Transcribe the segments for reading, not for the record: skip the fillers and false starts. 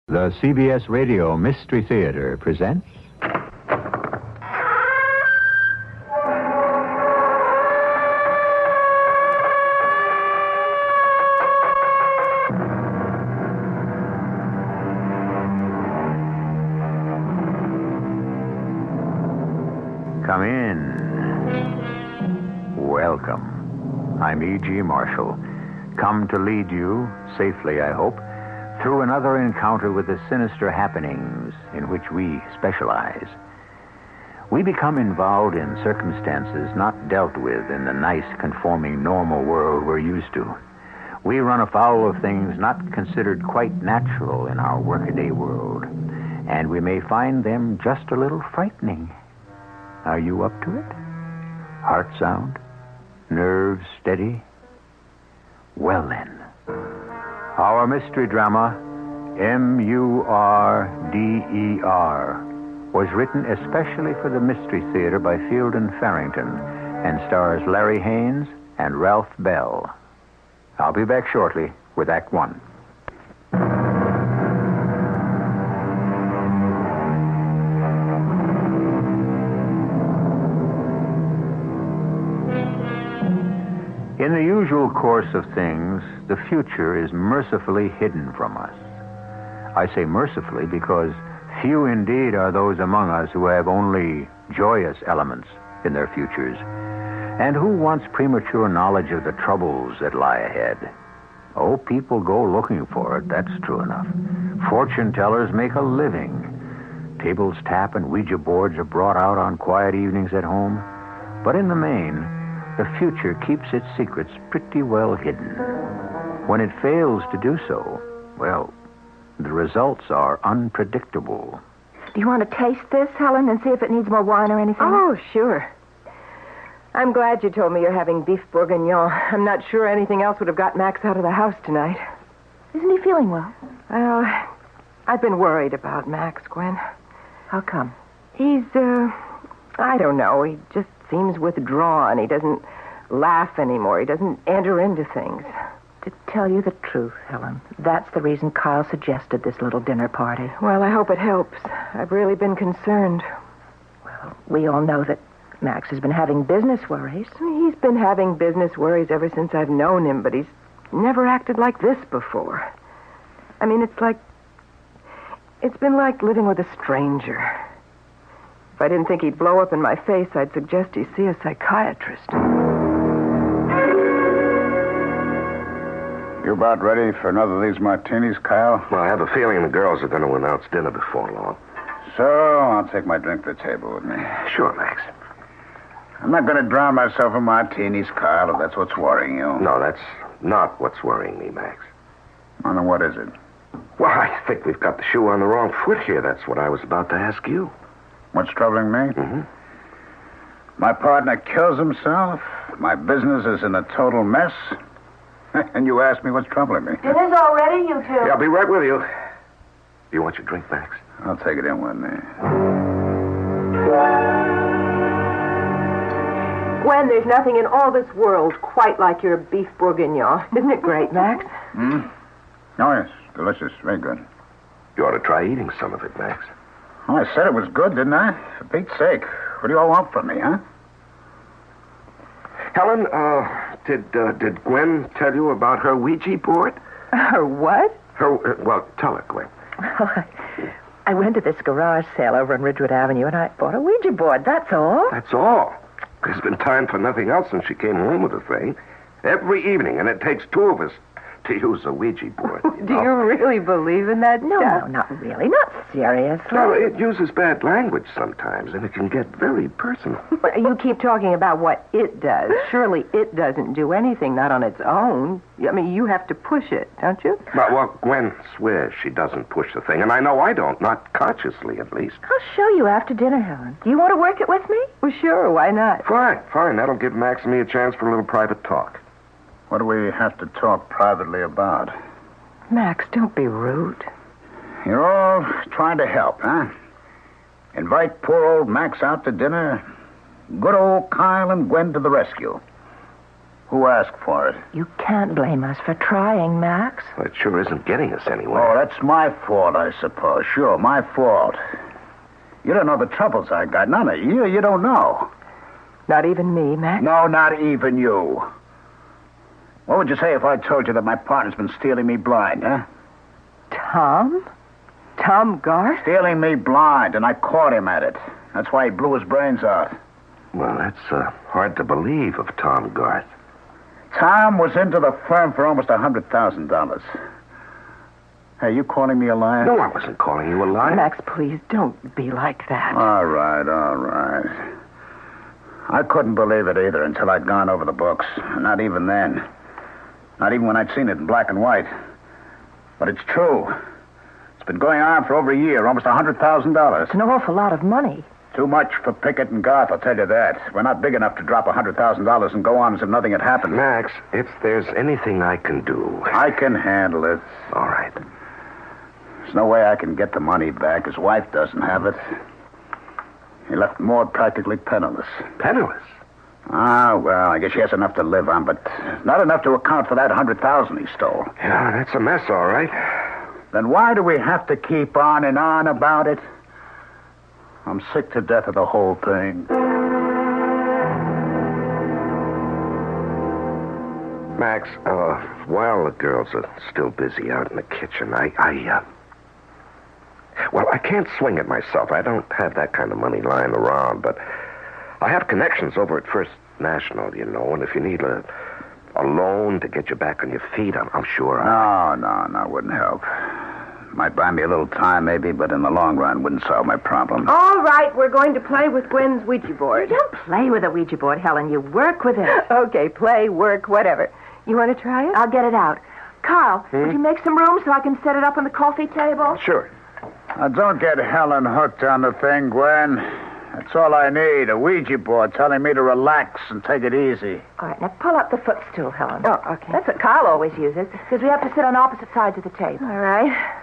The CBS Radio Mystery Theater presents... Come in. Welcome. I'm E.G. Marshall, come to lead you, safely I hope, through another encounter with the sinister happenings in which we specialize. We become involved in circumstances not dealt with in the nice, conforming, normal world we're used to. We run afoul of things not considered quite natural in our workaday world, and we may find them just a little frightening. Are you up to it? Heart sound? Nerves steady? Well then, our mystery drama, M-U-R-D-E-R, was written especially for the Mystery Theater by Field and Farrington and stars Larry Haynes and Ralph Bell. I'll be back shortly with Act One. In the usual course of things, the future is mercifully hidden from us. I say mercifully because few indeed are those among us who have only joyous elements in their futures, and who wants premature knowledge of the troubles that lie ahead. Oh, people go looking for it, that's true enough. Fortune tellers make a living. Tables tap and Ouija boards are brought out on quiet evenings at home. But in the main, the future keeps its secrets pretty well hidden. When it fails to do so, well, the results are unpredictable. Do you want to taste this, Helen, and see if it needs more wine or anything? Oh, sure. I'm glad you told me you're having beef bourguignon. I'm not sure anything else would have got Max out of the house tonight. Isn't he feeling well? Well, I've been worried about Max, Gwen. How come? He's, I don't know. He just seems withdrawn. He doesn't laugh anymore. He doesn't enter into things. To tell you the truth, Helen, that's the reason Kyle suggested this little dinner party. Well, I hope it helps. I've really been concerned. Well, we all know that Max has been having business worries. He's been having business worries ever since I've known him, but he's never acted like this before. I mean, it's been like living with a stranger. If I didn't think he'd blow up in my face, I'd suggest he see a psychiatrist. You about ready for another of these martinis, Kyle? Well, I have a feeling the girls are going to announce dinner before long. So, I'll take my drink to the table with me. Sure, Max. I'm not going to drown myself in martinis, Kyle, if that's what's worrying you. No, that's not what's worrying me, Max. Well, then what is it? Well, I think we've got the shoe on the wrong foot here. That's what I was about to ask you. What's troubling me? Mm-hmm. My partner kills himself. My business is in a total mess. And you ask me what's troubling me. Dinner's all ready, you two. Yeah, I'll be right with you. You want your drink, Max? I'll take it in one there. Gwen, there's nothing in all this world quite like your beef bourguignon. Isn't it great, Max? Oh, yes. Delicious. Very good. You ought to try eating some of it, Max. Oh, I said it was good, didn't I? For Pete's sake. What do you all want from me, huh? Helen, did Gwen tell you about her Ouija board? Her what? Well, tell her, Gwen. Well, I went to this garage sale over on Ridgewood Avenue, and I bought a Ouija board, that's all. That's all. There's been time for nothing else since she came home with the thing. Every evening, and it takes two of us to use a Ouija board. Do you really believe in that No, stuff? no, not really. Not seriously. Well, it uses bad language sometimes, and it can get very personal. You keep talking about what it does. Surely it doesn't do anything, not on its own. I mean, you have to push it, don't you? Well, Gwen swears she doesn't push the thing, and I know I don't, not consciously at least. I'll show you after dinner, Helen. Do you want to work it with me? Well, sure, why not? Fine. That'll give Max and me a chance for a little private talk. What do we have to talk privately about? Max, don't be rude. You're all trying to help, huh? Invite poor old Max out to dinner. Good old Kyle and Gwen to the rescue. Who asked for it? You can't blame us for trying, Max. Well, it sure isn't getting us anywhere. Oh, that's my fault, I suppose. Sure, my fault. You don't know the troubles I got. None of you. You don't know. Not even me, Max? No, not even you. What would you say if I told you that my partner's been stealing me blind, huh? Tom? Tom Garth? Stealing me blind, and I caught him at it. That's why he blew his brains out. Well, that's hard to believe of Tom Garth. Tom was into the firm for almost $100,000. Hey, you calling me a liar? No, I wasn't calling you a liar. Max, please, don't be like that. All right, all right. I couldn't believe it either until I'd gone over the books. Not even then. Not even when I'd seen it in black and white. But it's true. It's been going on for over a year, almost $100,000. It's an awful lot of money. Too much for Pickett and Garth, I'll tell you that. We're not big enough to drop $100,000 and go on as if nothing had happened. Max, if there's anything I can do... I can handle it. All right. There's no way I can get the money back. His wife doesn't have it. He left Maud practically penniless. Penniless? Ah, well, I guess she has enough to live on, but not enough to account for that $100,000 he stole. Yeah, that's a mess, all right. Then why do we have to keep on and on about it? I'm sick to death of the whole thing. Max, while the girls are still busy out in the kitchen, well, I can't swing it myself. I don't have that kind of money lying around, but I have connections over at First National, you know, and if you need a loan to get you back on your feet, I'm sure No, wouldn't help. Might buy me a little time, maybe, but in the long run, wouldn't solve my problem. All right, we're going to play with Gwen's Ouija board. You don't play with a Ouija board, Helen. You work with it. Okay, play, work, whatever. You want to try it? I'll get it out. Carl, would you make some room so I can set it up on the coffee table? Sure. Now, don't get Helen hooked on the thing, Gwen. That's all I need, a Ouija board telling me to relax and take it easy. All right, now pull up the footstool, Helen. Oh, okay. That's what Carl always uses, because we have to sit on opposite sides of the table. All right.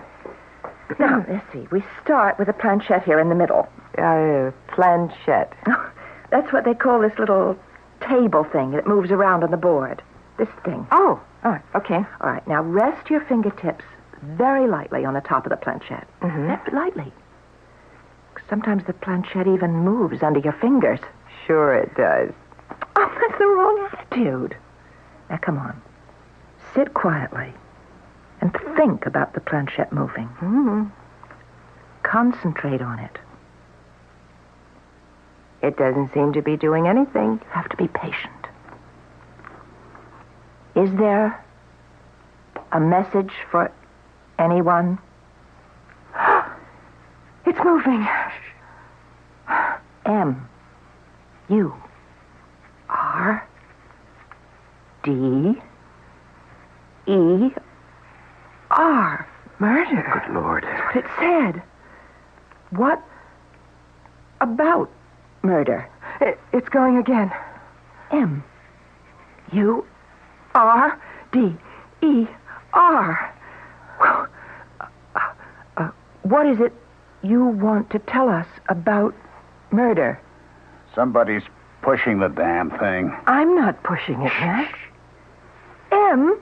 Now, let's see. We start with a planchette here in the middle. Planchette. That's what they call this little table thing that moves around on the board. This thing. Oh, all right, okay. All right, now rest your fingertips very lightly on the top of the planchette. Mm-hmm. Very lightly. Sometimes the planchette even moves under your fingers. Sure it does. Oh, that's the wrong attitude. Now, come on. Sit quietly and think about the planchette moving. Mm-hmm. Concentrate on it. It doesn't seem to be doing anything. You have to be patient. Is there a message for anyone? It's moving. M. U. R. D. E. R. Murder. Good Lord. That's what it said. What about murder? It's going again. M. U. R. D. E. R. What is it you want to tell us about murder? Somebody's pushing the damn thing. I'm not pushing it, Max. M.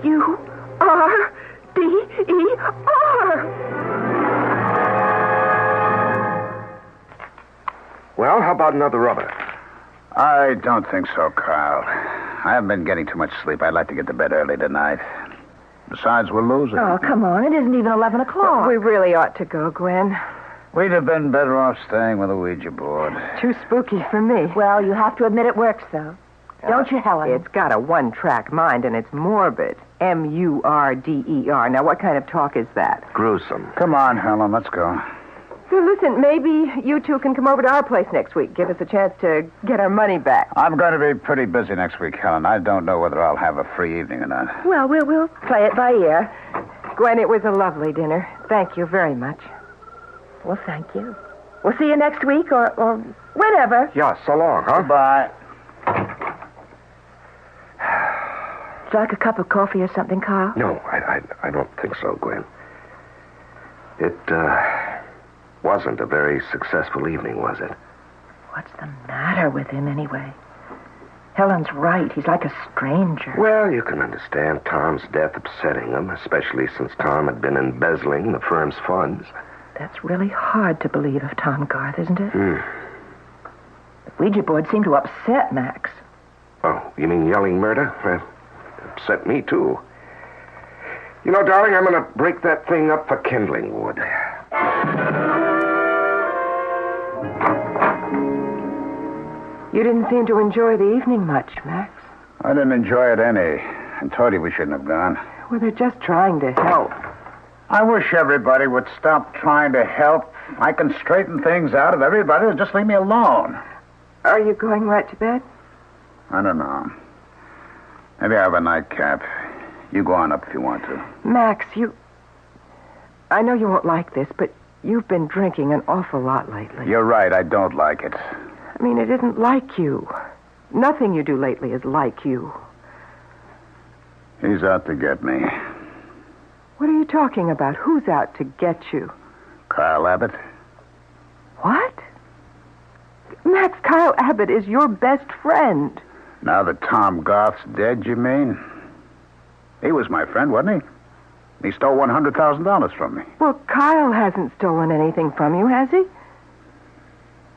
U. R. D. E. R. Well, how about another rubber? I don't think so, Carl. I haven't been getting too much sleep. I'd like to get to bed early tonight. Besides, we're losing. Oh, come on. It isn't even 11 o'clock. We really ought to go, Gwen. We'd have been better off staying with a Ouija board. Too spooky for me. Well, you have to admit it works, though. Don't you, Helen? It's got a one-track mind, and it's morbid. M-U-R-D-E-R. Now, what kind of talk is that? Gruesome. Come on, Helen, let's go. So, listen, maybe you two can come over to our place next week. Give us a chance to get our money back. I'm going to be pretty busy next week, Helen. I don't know whether I'll have a free evening or not. Well, we'll play it by ear. Gwen, it was a lovely dinner. Thank you very much. Well, thank you. We'll see you next week or whenever. Yeah, so long, huh? Goodbye. Would you like a cup of coffee or something, Carl? No, I don't think so, Gwen. It, wasn't a very successful evening, was it? What's the matter with him, anyway? Helen's right. He's like a stranger. Well, you can understand Tom's death upsetting him, especially since Tom had been embezzling the firm's funds. That's really hard to believe of Tom Garth, isn't it? Hmm. The Ouija board seemed to upset Max. Oh, you mean yelling murder? Well, upset me, too. You know, darling, I'm going to break that thing up for kindling wood. You didn't seem to enjoy the evening much, Max. I didn't enjoy it any. I told you we shouldn't have gone. Well, they're just trying to help. I wish everybody would stop trying to help. I can straighten things out if everybody would just leave me alone. Are you going right to bed? I don't know. Maybe I have a nightcap. You go on up if you want to. Max, I know you won't like this, but you've been drinking an awful lot lately. You're right, I don't like it. I mean, it isn't like you. Nothing you do lately is like you. He's out to get me. What are you talking about? Who's out to get you? Kyle Abbott. What? Max, Kyle Abbott is your best friend. Now that Tom Garth's dead, you mean? He was my friend, wasn't he? He stole $100,000 from me. Well, Kyle hasn't stolen anything from you, has he?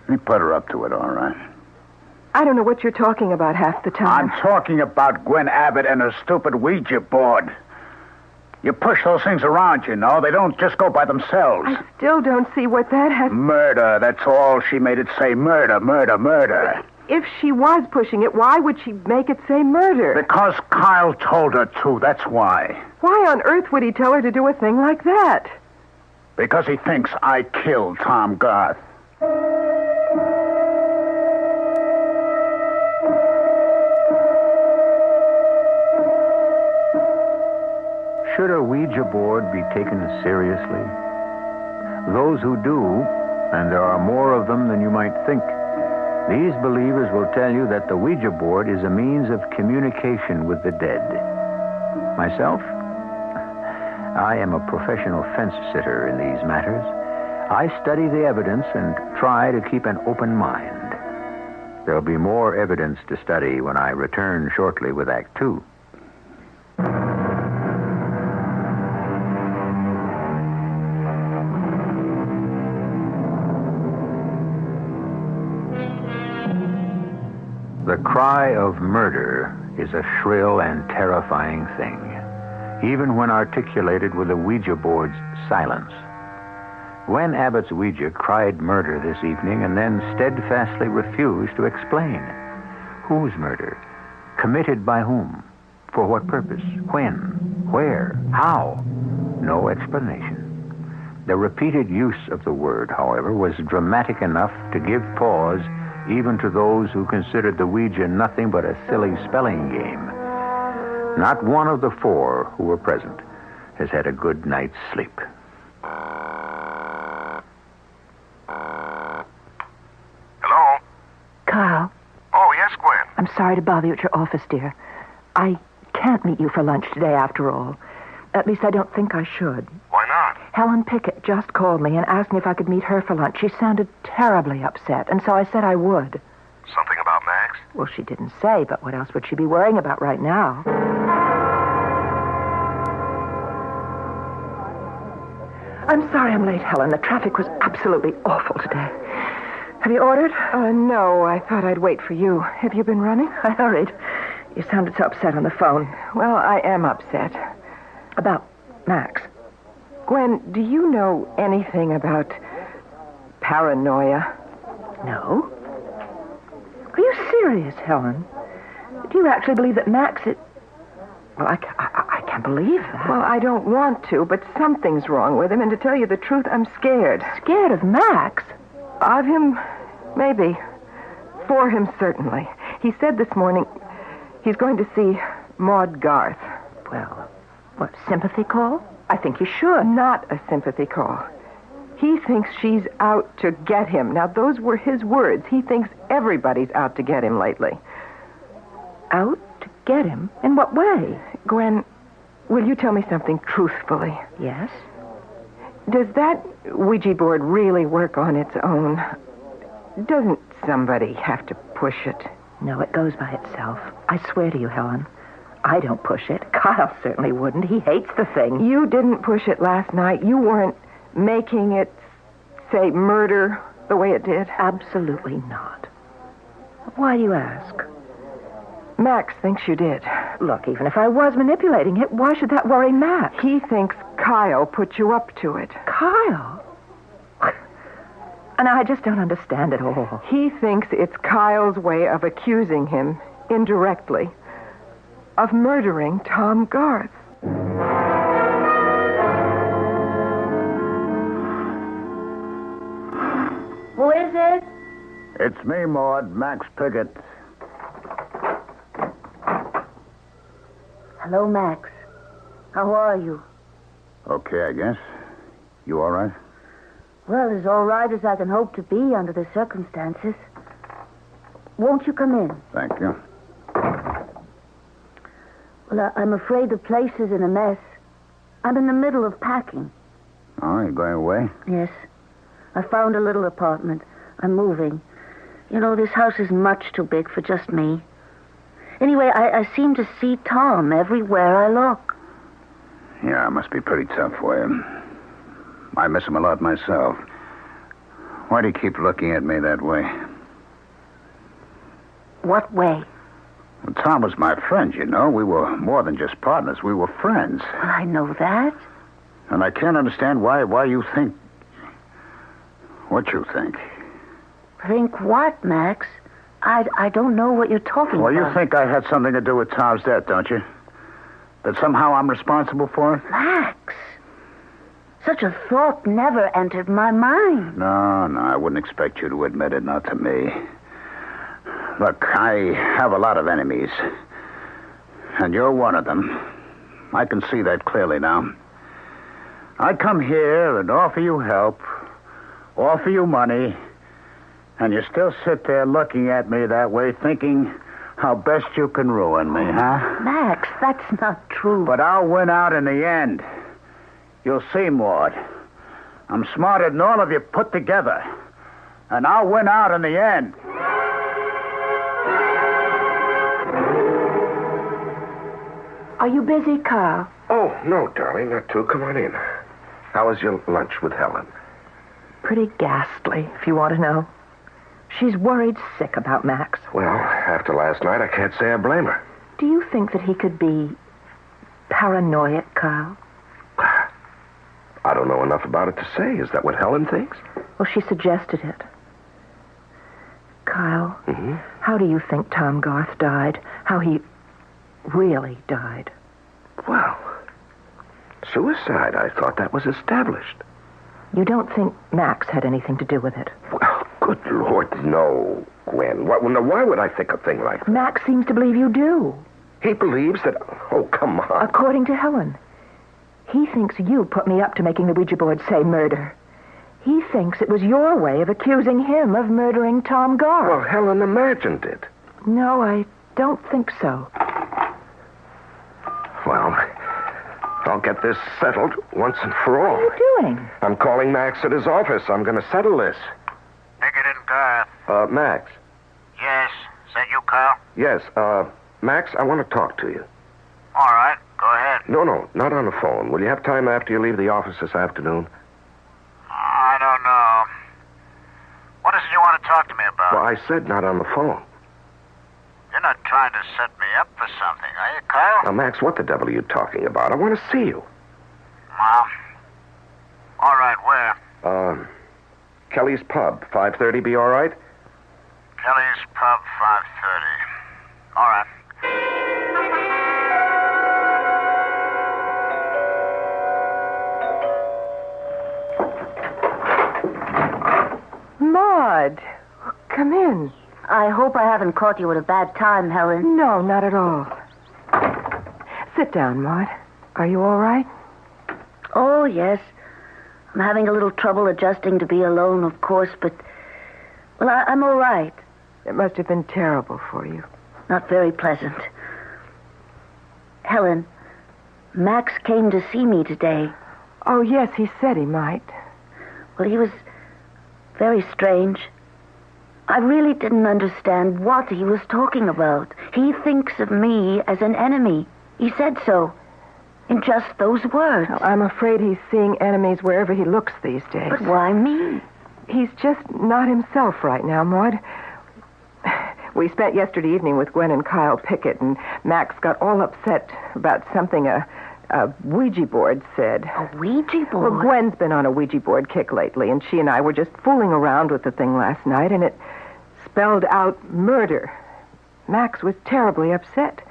He put her up to it, all right. I don't know what you're talking about half the time. I'm talking about Gwen Abbott and her stupid Ouija board. You push those things around, you know. They don't just go by themselves. I still don't see what that has... Murder, that's all. She made it say murder, murder, murder. If she was pushing it, why would she make it say murder? Because Kyle told her to, that's why. Why on earth would he tell her to do a thing like that? Because he thinks I killed Tom Garth. Should a Ouija board be taken seriously? Those who do, and there are more of them than you might think, these believers will tell you that the Ouija board is a means of communication with the dead. Myself, I am a professional fence sitter in these matters. I study the evidence and try to keep an open mind. There'll be more evidence to study when I return shortly with Act Two. The cry of murder is a shrill and terrifying thing, even when articulated with the Ouija board's silence. Gwen Abbott's Ouija cried murder this evening and then steadfastly refused to explain. Whose murder? Committed by whom? For what purpose? When? Where? How? No explanation. The repeated use of the word, however, was dramatic enough to give pause even to those who considered the Ouija nothing but a silly spelling game. Not one of the four who were present has had a good night's sleep. Hello? Kyle, Oh, yes, Gwen. I'm sorry to bother you at your office, dear. I can't meet you for lunch today, after all. At least I don't think I should. Why not? Helen Pickett just called me and asked me if I could meet her for lunch. She sounded terribly upset, and so I said I would. Something about Max? Well, she didn't say, but what else would she be worrying about right now? I'm sorry I'm late, Helen. The traffic was absolutely awful today. Have you ordered? No, I thought I'd wait for you. Have you been running? I hurried. You sounded so upset on the phone. Well, I am upset. About Max. Gwen, do you know anything about paranoia? No. Are you serious, Helen? Do you actually believe that Max is... Well, I can't believe that. Well, I don't want to, but something's wrong with him, and to tell you the truth, I'm scared. Scared of Max? Of him, maybe. For him, certainly. He said this morning he's going to see Maud Garth. Well, what, sympathy call? I think you should. Not a sympathy call. He thinks she's out to get him. Now, those were his words. He thinks everybody's out to get him lately. Out to get him? In what way? Gwen, will you tell me something truthfully? Yes? Does that Ouija board really work on its own? Doesn't somebody have to push it? No, it goes by itself. I swear to you, Helen. I don't push it. Kyle certainly wouldn't. He hates the thing. You didn't push it last night. You weren't making it say murder the way it did. Absolutely not. Why do you ask? Max thinks you did. Look, even if I was manipulating it, why should that worry Max? He thinks Kyle put you up to it. Kyle? And I just don't understand it all. He thinks it's Kyle's way of accusing him, indirectly, of murdering Tom Garth. Who is it? It's me, Maud, Max Pickett. Hello, Max. How are you? Okay, I guess. You all right? Well, as all right as I can hope to be under the circumstances. Won't you come in? Thank you. Well, I'm afraid the place is in a mess. I'm in the middle of packing. Oh, you going away? Yes. I found a little apartment. I'm moving. You know, this house is much too big for just me. Anyway, I seem to see Tom everywhere I look. Yeah, it must be pretty tough for you. I miss him a lot myself. Why do you keep looking at me that way? What way? Well, Tom was my friend, you know. We were more than just partners. We were friends. Well, I know that. And I can't understand why you think what you think. Think what, Max? I don't know what you're talking Well, about. you think I had something to do with Tom's death, don't you? That somehow I'm responsible for it? Max, such a thought never entered my mind. No, I wouldn't expect you to admit it, not to me. Look, I have a lot of enemies. And you're one of them. I can see that clearly now. I come here and offer you help, offer you money, and you still sit there looking at me that way, thinking how best you can ruin me, huh? Max, that's not true. But I'll win out in the end. You'll see, Maud. I'm smarter than all of you put together. And I'll win out in the end. Are you busy, Carl? Oh, no, darling, not too. Come on in. How was your lunch with Helen? Pretty ghastly, if you want to know. She's worried sick about Max. Well, after last night, I can't say I blame her. Do you think that he could be paranoid, Carl? I don't know enough about it to say. Is that what Helen thinks? Well, she suggested it. Kyle, how do you think Tom Garth died? How he really died? Well, suicide. I thought that was established. You don't think Max had anything to do with it? Well, good Lord, no, Gwen. Why would I think a thing like that? Max seems to believe you do. He believes that... Oh, come on. According to Helen. He thinks you put me up to making the Ouija board say murder. He thinks it was your way of accusing him of murdering Tom Garth. Well, Helen imagined it. No, I don't think so. Well, I'll get this settled once and for all. What are you doing? I'm calling Max at his office. I'm going to settle this. Pickett and Garth. Max. Yes. Is that you, Carl? Yes, Max, I want to talk to you. All right. Go ahead. No, not on the phone. Will you have time after you leave the office this afternoon? I don't know. What is it you want to talk to me about? Well, I said not on the phone. You're not trying to set me up for something, are you, Kyle? Now, Max, what the devil are you talking about? I want to see you. Well, all right, where? Kelly's Pub, 5:30, be all right? Kelly's Pub, 5:30. All right. Maud, come in. I hope I haven't caught you at a bad time, Helen. No, not at all. Sit down, Maud. Are you all right? Oh, yes. I'm having a little trouble adjusting to be alone, of course, but... Well, I'm all right. It must have been terrible for you. Not very pleasant. Helen, Max came to see me today. Oh, yes, he said he might. Well, he was very strange. I really didn't understand what he was talking about. He thinks of me as an enemy. He said so. In just those words. Well, I'm afraid he's seeing enemies wherever he looks these days. But why me? He's just not himself right now, Maud. We spent yesterday evening with Gwen and Kyle Pickett, and Max got all upset about something a Ouija board said. A Ouija board? Well, Gwen's been on a Ouija board kick lately, and she and I were just fooling around with the thing last night, and it spelled out murder. Max was terribly upset.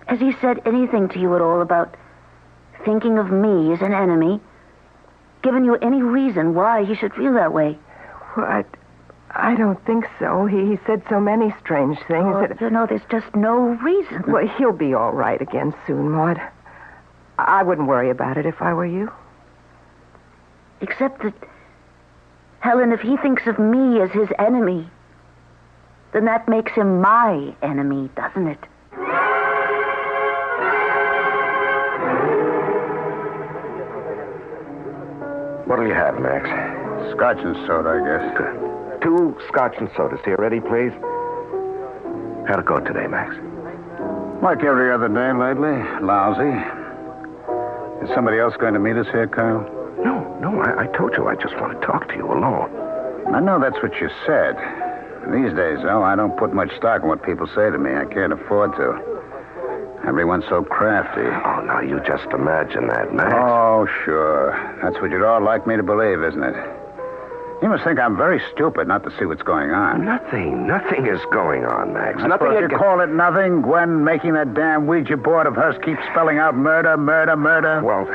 Has he said anything to you at all about thinking of me as an enemy? Given you any reason why he should feel that way? Well, I don't think so. He said so many strange things. There's just no reason. Well, he'll be all right again soon, Maud. I wouldn't worry about it if I were you. Except that, Helen, if he thinks of me as his enemy, then that makes him my enemy, doesn't it? What'll you have, Max? Scotch and soda, I guess. 2 scotch and sodas. Here, ready, please? How'd it go today, Max? Like every other day lately. Lousy. Is somebody else going to meet us here, Kyle? No, I told you I just want to talk to you alone. I know that's what you said. These days, though, I don't put much stock in what people say to me. I can't afford to. Everyone's so crafty. Oh, now you just imagine that, Max. Oh, sure. That's what you'd all like me to believe, isn't it? You must think I'm very stupid not to see what's going on. Nothing is going on, Max. I suppose you call it nothing? Gwen making that damn Ouija board of hers keep spelling out murder, murder, murder? Well,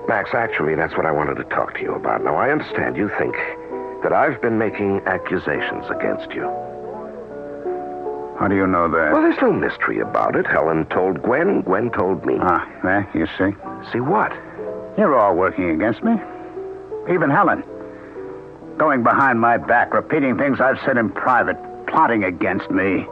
Max, actually, that's what I wanted to talk to you about. Now, I understand you think that I've been making accusations against you. How do you know that? Well, there's no mystery about it. Helen told Gwen, Gwen told me. There, you see? See what? You're all working against me. Even Helen. Going behind my back, repeating things I've said in private, plotting against me.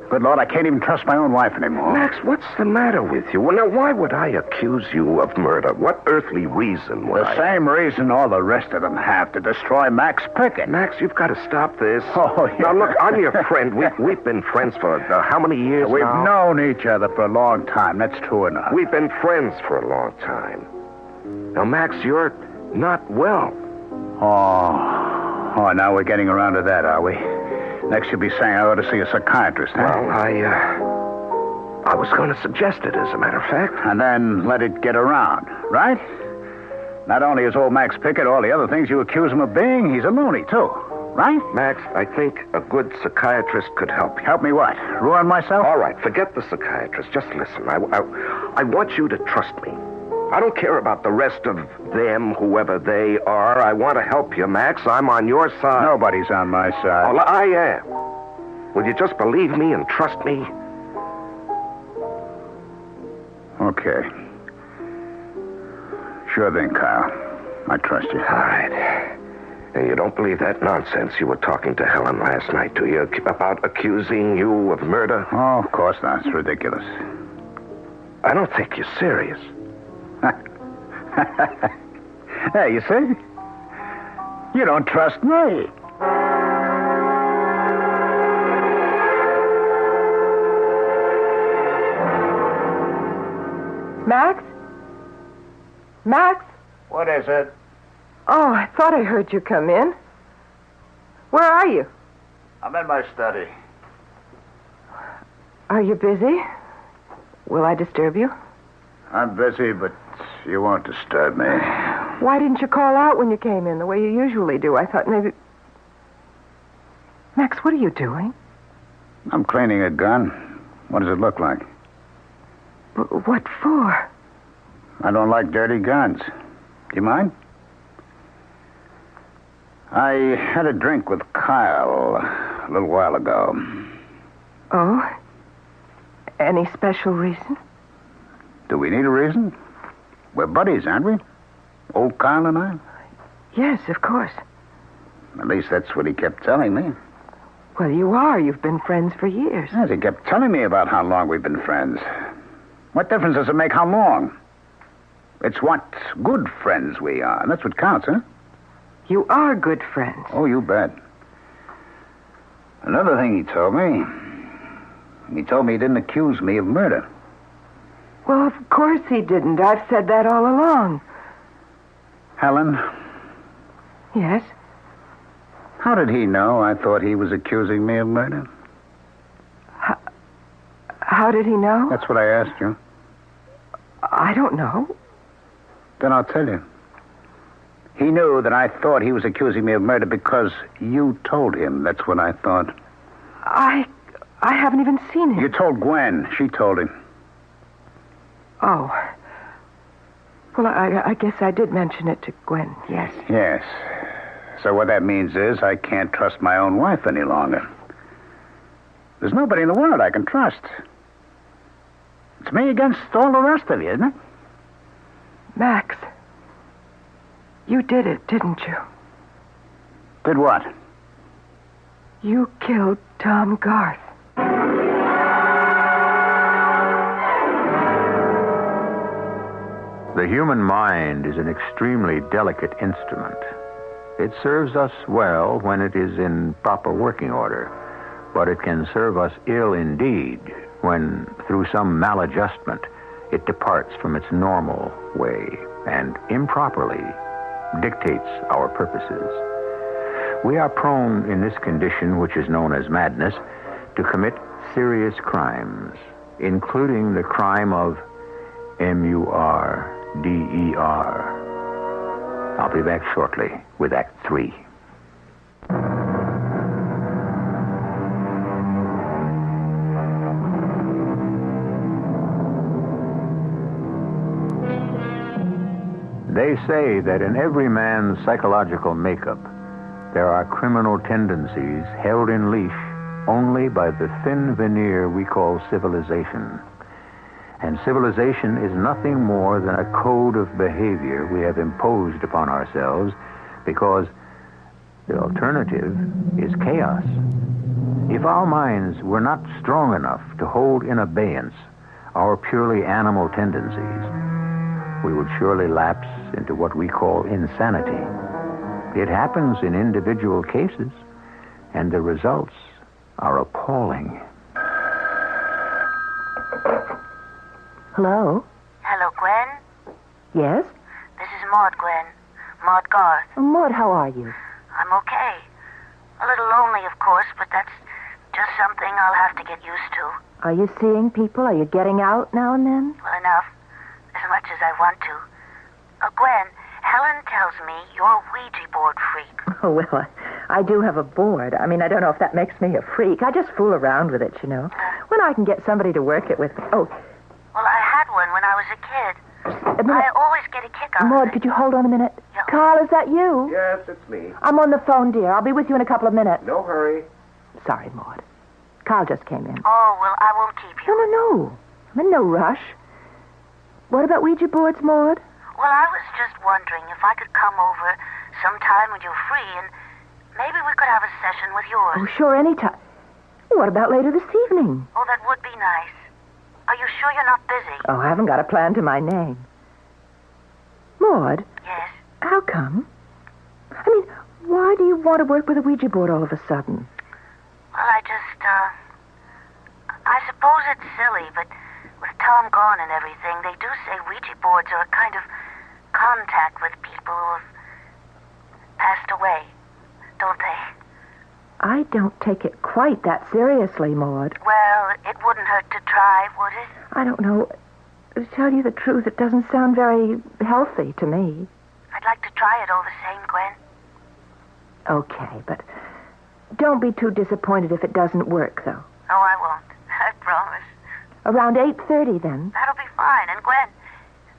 Good Lord, I can't even trust my own wife anymore. Max, what's the matter with you? Well, now, why would I accuse you of murder? What earthly reason would The same reason all the rest of them have, to destroy Max Pickett. Max, you've got to stop this. Oh, yeah. Now, look, I'm your friend. We've been friends for how many years We've now? known each other for a long time. That's true enough. We've been friends for a long time. Now, Max, you're not well. Oh, now we're getting around to that, are we? Next you'll be saying I ought to see a psychiatrist, huh? Well, I was going to suggest it, as a matter of fact. And then let it get around, right? Not only is old Max Pickett all the other things you accuse him of being, he's a loony, too. Right? Max, I think a good psychiatrist could help you. Help me what? Ruin myself? All right, forget the psychiatrist. Just listen. I want you to trust me. I don't care about the rest of them, whoever they are. I want to help you, Max. I'm on your side. Nobody's on my side. Well, I am. Will you just believe me and trust me? Okay. Sure thing, Kyle. I trust you. All right. And you don't believe that nonsense you were talking to Helen last night, do you? About accusing you of murder? Oh, of course not. It's ridiculous. I don't think you're serious. Hey, you see? You don't trust me. Max? Max? What is it? Oh, I thought I heard you come in. Where are you? I'm in my study. Are you busy? Will I disturb you? I'm busy, but you won't disturb me. Why didn't you call out when you came in the way you usually do? I thought maybe... Max, what are you doing? I'm cleaning a gun. What does it look like? What for? I don't like dirty guns. Do you mind? I had a drink with Kyle a little while ago. Oh? Any special reason? Do we need a reason? We're buddies, aren't we? Old Kyle and I? Yes, of course. At least that's what he kept telling me. Well, you are. You've been friends for years. Yes, he kept telling me about how long we've been friends. What difference does it make how long? It's what good friends we are. That's what counts, huh? You are good friends. Oh, you bet. Another thing he told me he didn't accuse me of murder. Well, of course he didn't. I've said that all along. Helen, Yes? how did he know I thought he was accusing me of murder? How did he know? That's what I asked you. I don't know. Then I'll tell you. He knew that I thought he was accusing me of murder because you told him that's what I thought. I haven't even seen him. You told Gwen. She told him. Oh. Well, I guess I did mention it to Gwen, yes. Yes. So what that means is I can't trust my own wife any longer. There's nobody in the world I can trust. It's me against all the rest of you, isn't it? Max, you did it, didn't you? Did what? You killed Tom Garth. The human mind is an extremely delicate instrument. It serves us well when it is in proper working order, but it can serve us ill indeed when, through some maladjustment, it departs from its normal way and improperly dictates our purposes. We are prone in this condition, which is known as madness, to commit serious crimes, including the crime of murder. I'll be back shortly with Act 3. They say that in every man's psychological makeup, there are criminal tendencies held in leash only by the thin veneer we call civilization. And civilization is nothing more than a code of behavior we have imposed upon ourselves because the alternative is chaos. If our minds were not strong enough to hold in abeyance our purely animal tendencies, we would surely lapse into what we call insanity. It happens in individual cases, and the results are appalling. Hello? Hello, Gwen? Yes? This is Maud, Gwen. Maud Garth. Maud, how are you? I'm okay. A little lonely, of course, but that's just something I'll have to get used to. Are you seeing people? Are you getting out now and then? Well, enough. As much as I want to. Gwen, Helen tells me you're a Ouija board freak. Oh, well, I do have a board. I mean, I don't know if that makes me a freak. I just fool around with it, you know. When I can get somebody to work it with me. Oh. Well, I had one when I was a kid. I always get a kick out Maud, of it. could you hold on a minute? Yeah. Carl, is that you? Yes, it's me. I'm on the phone, dear. I'll be with you in a couple of minutes. No hurry. Sorry, Maud. Carl just came in. Oh, well, I won't keep you. No. I'm in no rush. What about Ouija boards, Maud? Well, I was just wondering if I could come over sometime when you're free and maybe we could have a session with yours. Oh, sure, anytime. What about later this evening? Oh, that would be nice. Are you sure you're not busy? Oh, I haven't got a plan to my name. Maud, Yes. how come? I mean, why do you want to work with a Ouija board all of a sudden? Well, I suppose it's silly, but with Tom gone and everything, they do say Ouija boards are a kind of contact with people who have passed away, don't they? I don't take it quite that seriously, Maud. Well, it wouldn't hurt to try, would it? I don't know. To tell you the truth, it doesn't sound very healthy to me. I'd like to try it all the same, Gwen. Okay, but don't be too disappointed if it doesn't work, though. Oh, I won't. I promise. Around 8:30, then. That'll be fine. And Gwen,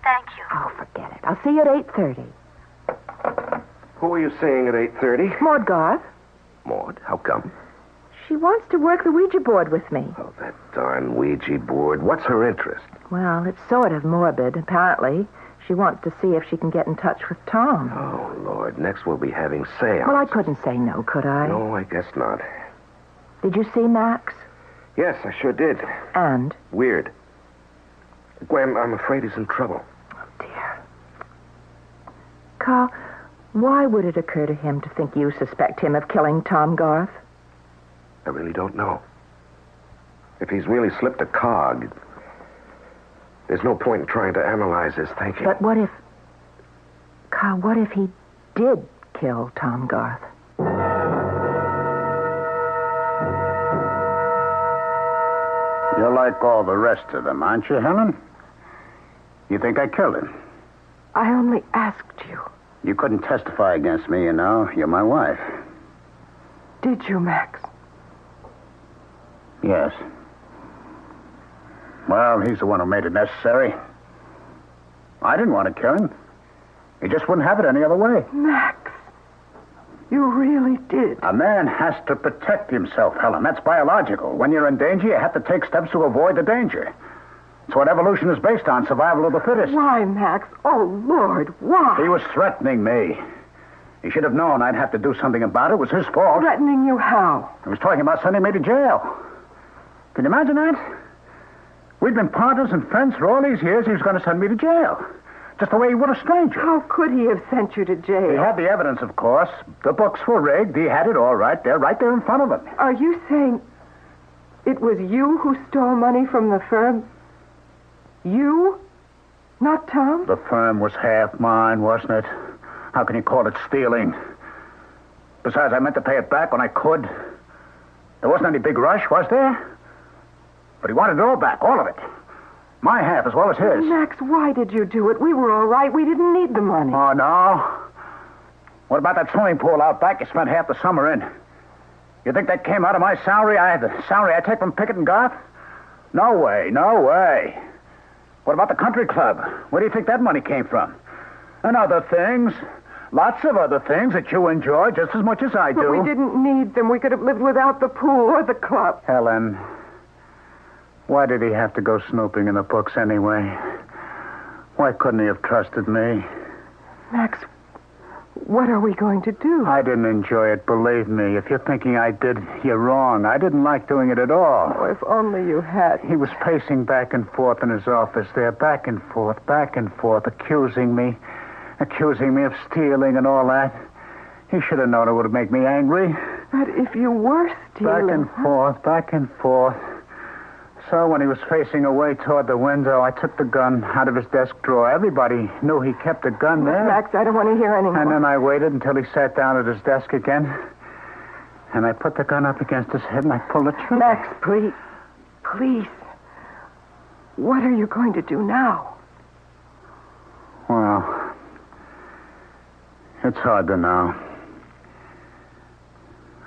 thank you. Oh, forget it. I'll see you at 8:30. Who are you seeing at 8:30? Maud Garth. Maud, how come? She wants to work the Ouija board with me. Oh, that darn Ouija board. What's her interest? Well, it's sort of morbid, apparently. She wants to see if she can get in touch with Tom. Oh, Lord. Next we'll be having seance. Well, I couldn't say no, could I? No, I guess not. Did you see Max? Yes, I sure did. And? Weird. Gwen, I'm afraid he's in trouble. Oh, dear. Carl, Why would it occur to him to think you suspect him of killing Tom Garth? I really don't know. If he's really slipped a cog, there's no point in trying to analyze his thinking. But what if... Carl, what if he did kill Tom Garth? You're like all the rest of them, aren't you, Helen? You think I killed him? I only asked you. You couldn't testify against me, you know. You're my wife. Did you, Max? Yes. Well, he's the one who made it necessary. I didn't want to kill him. He just wouldn't have it any other way. Max, you really did. A man has to protect himself, Helen. That's biological. When you're in danger, you have to take steps to avoid the danger. It's what evolution is based on, survival of the fittest. Why, Max? Oh, Lord, why? He was threatening me. He should have known I'd have to do something about it. It was his fault. Threatening you how? He was talking about sending me to jail. Can you imagine that? We'd been partners and friends for all these years. He was going to send me to jail. Just the way he would a stranger. How could he have sent you to jail? He had the evidence, of course. The books were rigged. He had it all right there in front of him. Are you saying it was you who stole money from the firm? You? Not Tom? The firm was half mine, wasn't it? How can you call it stealing? Besides, I meant to pay it back when I could. There wasn't any big rush, was there? But he wanted it all back, all of it. My half as well as his. Max, why did you do it? We were all right. We didn't need the money. Oh, no? What about that swimming pool out back you spent half the summer in? You think that came out of my salary? The salary I take from Pickett and Garth? No way, no way. What about the country club? Where do you think that money came from? And other things. Lots of other things that you enjoy just as much as I do. But we didn't need them. We could have lived without the pool or the club. Helen, why did he have to go snooping in the books anyway? Why couldn't he have trusted me? Max, what are we going to do? I didn't enjoy it, believe me. If you're thinking I did, you're wrong. I didn't like doing it at all. Oh, if only you had. He was pacing back and forth in his office there, back and forth, accusing me of stealing and all that. He should have known it would make me angry. But if you were stealing... Back and forth. So when he was facing away toward the window, I took the gun out of his desk drawer. Everybody knew he kept a gun there. Max, I don't want to hear any more. And then I waited until he sat down at his desk again. And I put the gun up against his head and I pulled the trigger. Max, please. Please. What are you going to do now? Well, it's hard to know.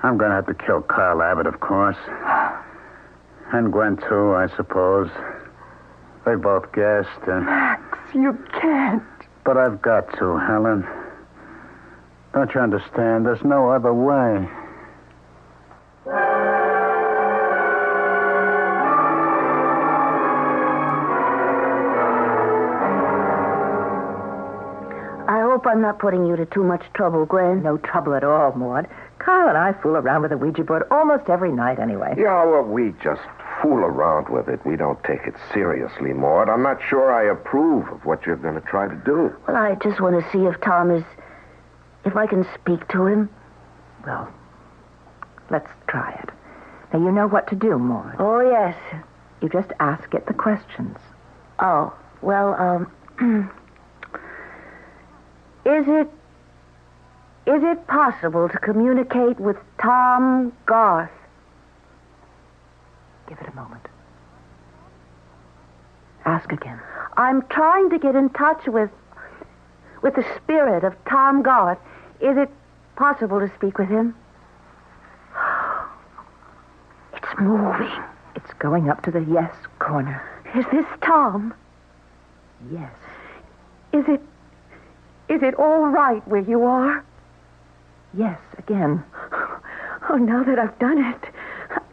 I'm going to have to kill Carl Abbott, of course. And Gwen, too, I suppose. They both guessed. Max, you can't. But I've got to, Helen. Don't you understand? There's no other way. I hope I'm not putting you to too much trouble, Gwen. No trouble at all, Maud. Carl and I fool around with the Ouija board almost every night anyway. Yeah, well, we just fool around with it. We don't take it seriously, Maud. I'm not sure I approve of what you're going to try to do. Well, I just want to see if Tom is... if I can speak to him. Well, let's try it. Now, you know what to do, Maud. Oh, yes. You just ask it the questions. Oh, well, Is it possible to communicate with Tom Garth? Give it a moment. Ask again. I'm trying to get in touch with the spirit of Tom Garth. Is it possible to speak with him? It's moving. It's going up to the yes corner. Is this Tom? Yes. Is it all right where you are? Yes, again. Oh, now that I've done it,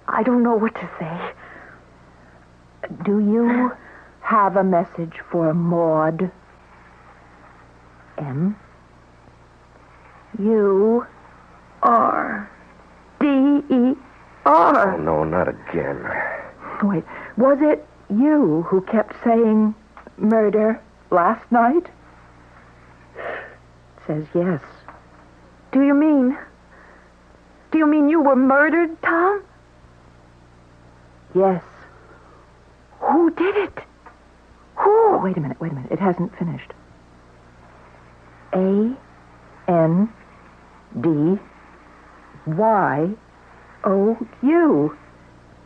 I don't know what to say. Do you have a message for Maud? M. U-R-D-E-R. Oh, no, not again. Wait, was it you who kept saying murder last night? It says yes. Do you mean you were murdered, Tom? Yes. Who did it? Who? Oh, wait a minute. It hasn't finished. A-N-D-Y-O-U.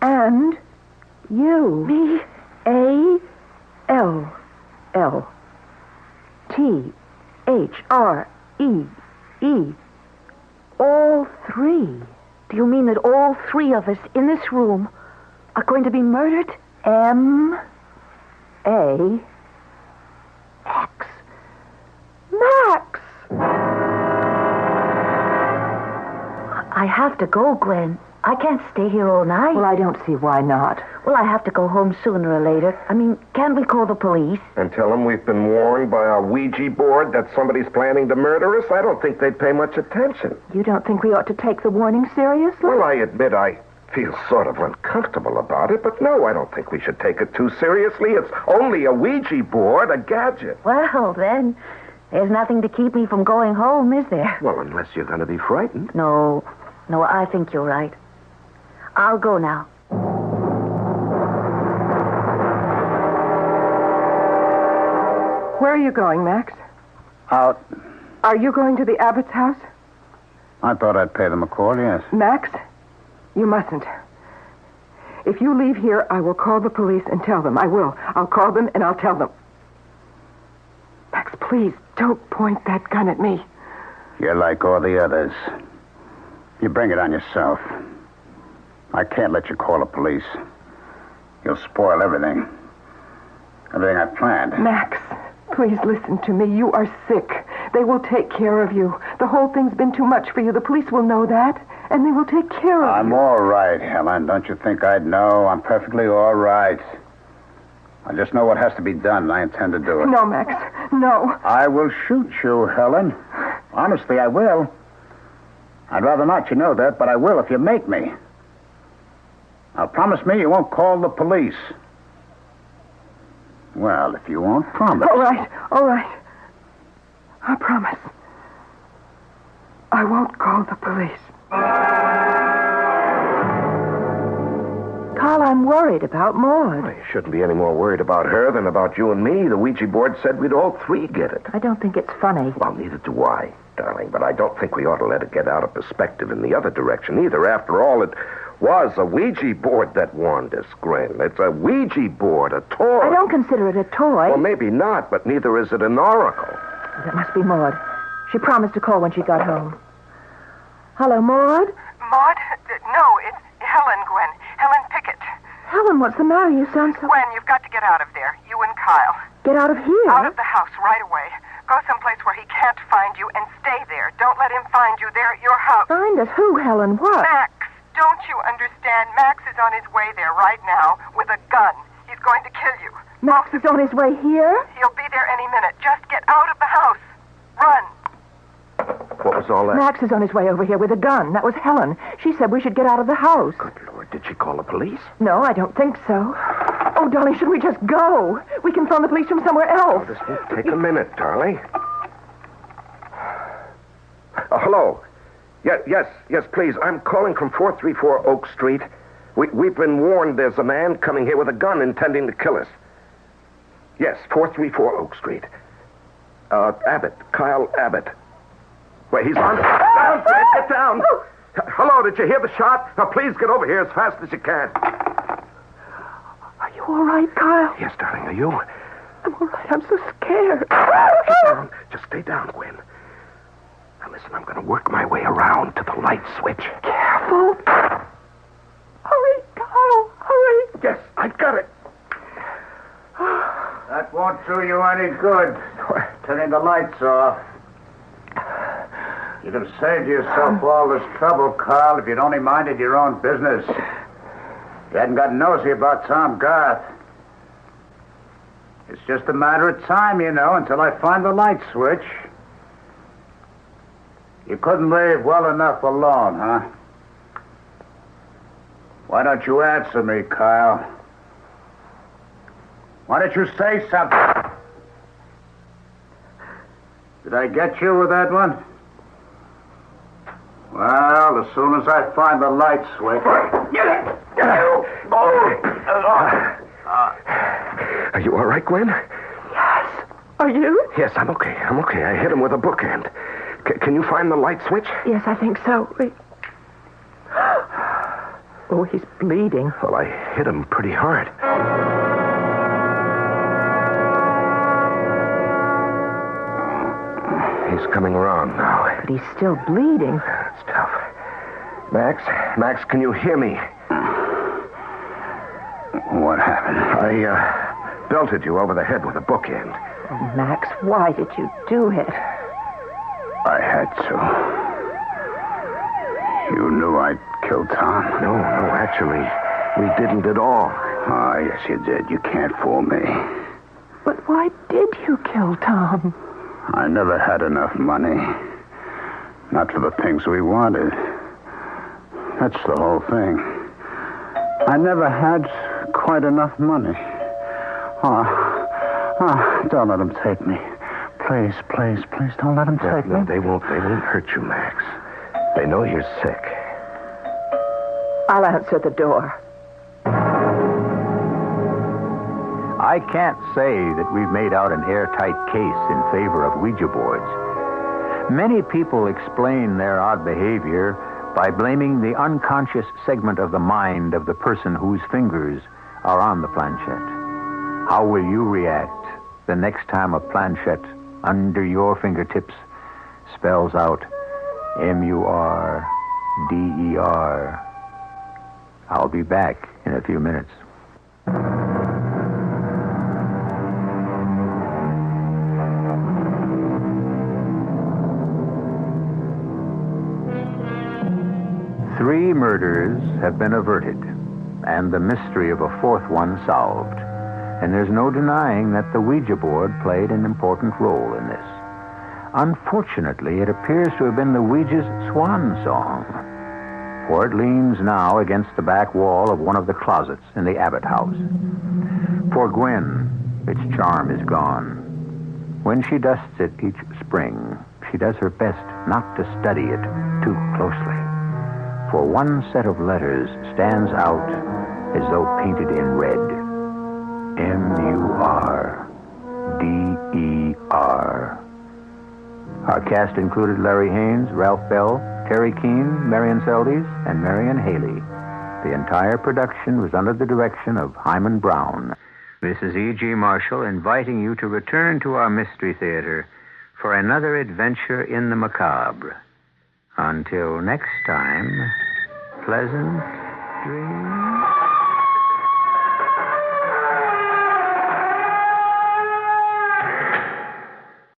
And you. Me? A-L-L-T-H-R-E-E. All three. Do you mean that all three of us in this room are going to be murdered? M-A-X. Max! I have to go, Gwen. I can't stay here all night. Well, I don't see why not. Well, I have to go home sooner or later. I mean, can't we call the police? And tell them we've been warned by our Ouija board that somebody's planning to murder us? I don't think they'd pay much attention. You don't think we ought to take the warning seriously? Well, I admit I feel sort of uncomfortable about it, but no, I don't think we should take it too seriously. It's only a Ouija board, a gadget. Well, then, there's nothing to keep me from going home, is there? Well, unless you're going to be frightened. No, I think you're right. I'll go now. Where are you going, Max? Out. Are you going to the Abbott's house? I thought I'd pay them a call, yes. Max, you mustn't. If you leave here, I will call the police and tell them. I will. I'll call them and I'll tell them. Max, please, don't point that gun at me. You're like all the others. You bring it on yourself. I can't let you call the police. You'll spoil everything. Everything I planned. Max, please listen to me. You are sick. They will take care of you. The whole thing's been too much for you. The police will know that, and they will take care of you. I'm all right, Helen. Don't you think I'd know? I'm perfectly all right. I just know what has to be done, and I intend to do it. No, Max. No. I will shoot you, Helen. Honestly, I will. I'd rather not, you know that, but I will if you make me. Now, promise me you won't call the police. Well, if you won't promise. All right. I promise. I won't call the police. Carl, I'm worried about Maud. Well, you shouldn't be any more worried about her than about you and me. The Ouija board said we'd all three get it. I don't think it's funny. Well, neither do I, darling, but I don't think we ought to let it get out of perspective in the other direction either. After all, it was a Ouija board that warned us, Gwen. It's a Ouija board, a toy. I don't consider it a toy. Well, maybe not, but neither is it an oracle. That must be Maud. She promised to call when she got home. Hello, Maud? Maud? No, it's Helen, Gwen. Helen Pickett. Helen, what's the matter? You sound so... Gwen, you've got to get out of there. You and Kyle. Get out of here? Out of the house right away. Go someplace where he can't find you and stay there. Don't let him find you there at your house. Find us? Who, Helen? What? Max, don't you understand? Max is on his way there right now with a gun. He's going to kill you. Max is on his way here? He'll be there any minute. Just get out of the house. Run. What was all that? Max is on his way over here with a gun. That was Helen. She said we should get out of the house. Good Lord, did she call the police? No, I don't think so. Oh, darling, should we just go? We can phone the police from somewhere else. Oh, this will take a minute, darling. Hello. Yes, please. I'm calling from 434 Oak Street. We've been warned there's a man coming here with a gun intending to kill us. Yes, 434 Oak Street. Abbott. Kyle Abbott. Wait, he's on. Down, Fred, get down. Hello, did you hear the shot? Now, please get over here as fast as you can. Are you all right, Kyle? Yes, darling, are you? I'm all right. I'm so scared. Sit down. Just stay down, Gwen. Now, listen, I'm going to work my way around to the light switch. Careful. Hurry, Kyle. Hurry. Yes, I got it. That won't do you any good. Turning the lights off. You'd have saved yourself all this trouble, Carl, if you'd only minded your own business. You hadn't got nosy about Tom Garth. It's just a matter of time, you know, until I find the light switch. You couldn't leave well enough alone, huh? Why don't you answer me, Kyle? Why don't you say something? Did I get you with that one? Well, as soon as I find the light switch. Are you all right, Gwen? Yes. Are you? Yes, I'm okay. I hit him with a bookend. Can you find the light switch? Yes, I think so. Oh, he's bleeding. Well, I hit him pretty hard. He's coming around now. But he's still bleeding. That's tough. Max, can you hear me? What happened? I belted you over the head with a bookend. Oh, Max, why did you do it? I had to. You knew I'd killed Tom. No, actually, we didn't at all. Oh, yes, you did. You can't fool me. But why did you kill Tom? I never had enough money. Not for the things we wanted. That's the whole thing. I never had quite enough money. Don't let them take me. Please, don't let them take me. No, they won't hurt you, Max. They know you're sick. I'll answer the door. I can't say that we've made out an airtight case in favor of Ouija boards. Many people explain their odd behavior by blaming the unconscious segment of the mind of the person whose fingers are on the planchette. How will you react the next time a planchette under your fingertips spells out MURDER? I'll be back in a few minutes. Three murders have been averted, and the mystery of a fourth one solved. And there's no denying that the Ouija board played an important role in this. Unfortunately, it appears to have been the Ouija's swan song, for it leans now against the back wall of one of the closets in the Abbott house. For Gwen, its charm is gone. When she dusts it each spring, she does her best not to study it too closely. For one set of letters stands out as though painted in red. MURDER. Our cast included Larry Haynes, Ralph Bell, Terry Keane, Marion Seldes, and Marion Haley. The entire production was under the direction of Hyman Brown. This is E.G. Marshall inviting you to return to our Mystery Theater for another adventure in the macabre. Until next time, pleasant dreams.